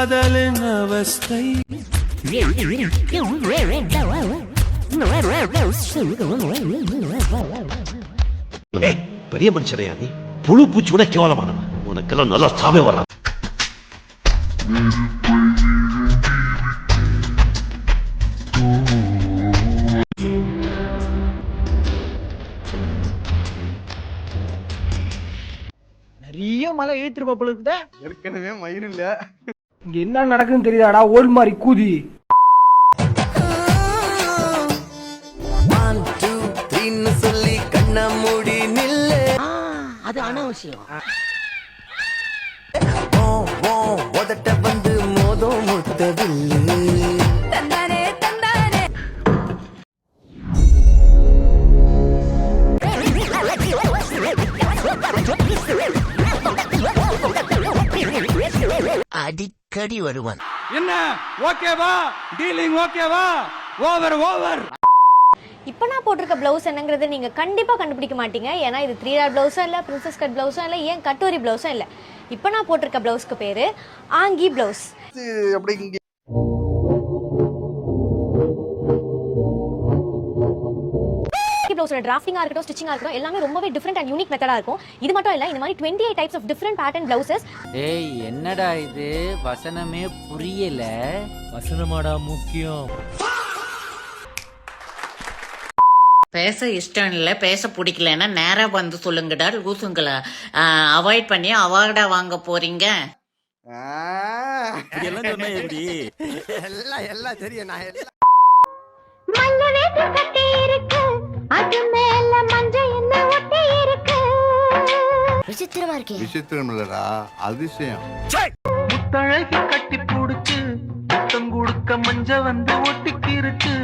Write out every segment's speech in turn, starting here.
காதலின் அவஸ்தை. பெரிய மனுஷனையா நீ? புழு பூச்சி கூட கேவலமானவன். உனக்கெல்லாம் நல்லா சாவே வரலாம். நிறைய மலை இழுத்துருப்பா போல இருக்குதா? ஏற்கனவே மயில் இல்ல. இங்க என்ன நடக்குதுன்னு தெரியாடா? ஓல் மாதிரி கூதி. 1 2 3 சொல்லி கண்ண மூடி நில்லு. அது அனாவசியம். உதட்ட வந்து மோதோ முத்தவில்லை. தந்தானே தந்தானே. அடிக்கடி வருவான். என்ன ஓகேவா? டீலிங் ஓகேவா? Over over. இப்போ நான் போட்டிருக்க ப்ளவுஸ் என்னங்கிறத நீங்கள் கண்டிப்பாக கண்டுபிடிக்க மாட்டீங்க. ஏன்னா இது 3R ப்ளவுஸும் இல்லை, பிரின்சஸ் கட் ப்ளவுஸும் இல்லை, ஏன் கட்டோரி ப்ளவுஸும் இல்லை. இப்போ நான் போட்டிருக்க ப்ளவுஸ்க்கு பேர் ஆங்கி ப்ளவுஸ். ப்ளவுஸோட டிராஃப்டிங்காக இருக்கட்டும், ஸ்டிச்சிங்காக இருக்கட்டும், எல்லாமே ரொம்பவே டிஃப்ரெண்ட் அண்ட் யூனிக் மெத்தடாக இருக்கும். இது மட்டும் இல்லை, இந்த மாதிரி 28 types of different pattern blouses. ஏய் என்னடா இது? வசனமே புரியல. வசனமாடா முக்கியம். பேச இஷ்டம் இல்லை, பேச பிடிக்கலன்னா நேரா வந்து சொல்லுங்கடா லூசுங்களா. அவாய்ட் பண்ணி அவார்டா வாங்க போறீங்க. எல்லாம் சொன்னா எப்படி? எல்லாம் தெரியும். நான் விசித்திரமா இருக்கே. விசித்திரம் இல்லடா, அதிசயம். முத்தழகி கட்டி புடிச்சு முத்தம் கொடுக்க மஞ்ச வந்து ஒட்டிக்கு இருக்கு.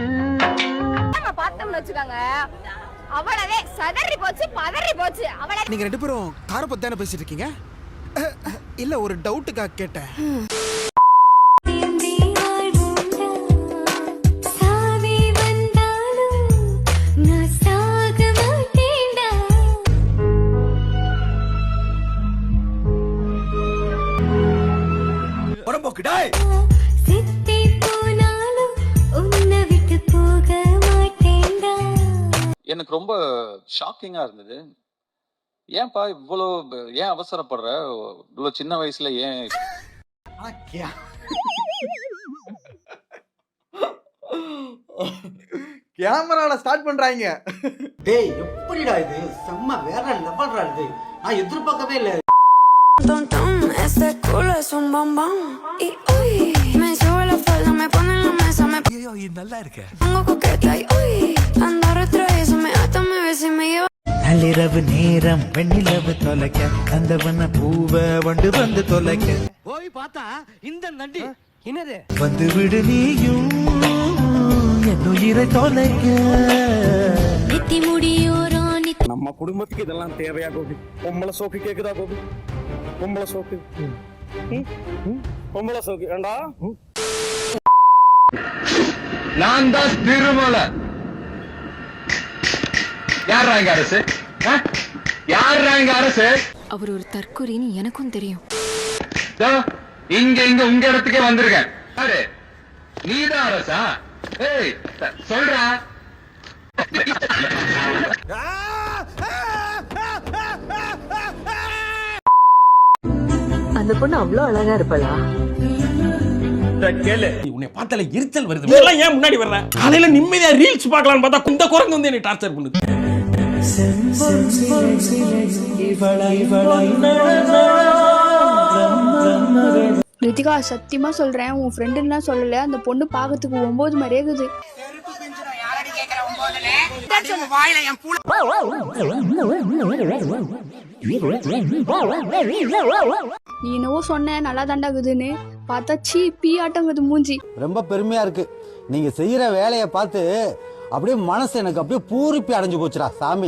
பார்த்தோம்னு வச்சுக்கோங்க, அவளவே சதறி போச்சு, பதறி போச்சு. அவளை நீங்க ரெண்டு பேரும் கார பத்தி தானே பேசிட்டு இருக்கீங்க? இல்ல, ஒரு டவுட்டுக்காக கேட்டேன். எனக்கு ரொம்ப ஷாக்கிங்கா இருந்தது. ஏன்பா இவ்வளோ ஏன் அவசரப்படுற? இவ்வளோ சின்ன வயசுல ஏன்? கேமரால ஸ்டார்ட் பண்றாங்க. டேய் எப்படிடா இது? செம்ம வேற லெவல்டா இது. நான் எதிர்பார்க்கவே இல்லை. Este culo es un bombón y uy me sube la falda, me pone en la mesa, me நல்லா இருக்க. pongo coqueta y uy anda retraído, me ata, me besa y me lleva. நள்ளிரவு நேரம் வெண்ணிலவு தொலைக்க அந்தவன பூவ வண்டு வந்து தொலைக்க போய் பார்த்தா இந்த நண்டி என்னது? வந்து விடு நீயும் என் உயிரை தொலைக்க. நெத்தி முடியோரோ நம்ம குடும்பத்துக்கு இதெல்லாம் தேவையா கோபி? பொம்பளை சோக்கு கேக்குதா கோபி? பொம்பளை சோக்கு, பொம்பளை சோக்கு ஏண்டா? நான் தான் திருமலை. யார் ராங்க அரசு? யார் ராங்க அரசு? அவர் ஒரு தற்கொலைன்னு எனக்கும் தெரியும். இங்க இங்க உங்க இடத்துக்கே வந்திருக்கேன். யாரு? நீதான் அரசா? ஏய் சொல்றா. அந்த பொண்ணு அவ்வளோ அழகா இருப்பலா? கேளு, உன்னை பார்த்தால எரிச்சல் வருது. இதெல்லாம் ஏன் முன்னாடி வர்ற? காலையில நிம்மதியா ரீல்ஸ் பார்க்கலாம்னு பார்த்தா இந்த குரங்கு வந்து என்னை டார்ச்சர் பண்ணுது. ரித்திகா, சத்தியமா சொல்றேன், உன் ஃப்ரெண்டுலாம் சொல்லல, அந்த பொண்ணு பாக்கிறதுக்கு 9 மாதிரியே இருக்குது. நீ என்னவோ சொன்ன நல்லா தாண்டாகுதுன்னு பார்த்தா சீ பீ ஆட்டங்குது மூஞ்சி. ரொம்ப பெருமையா இருக்கு. நீங்க செய்யற வேலையை பார்த்து அப்படியே மனசு எனக்கு அப்படியே பூரிப்பி அடைஞ்சு போச்சுடா சாமி.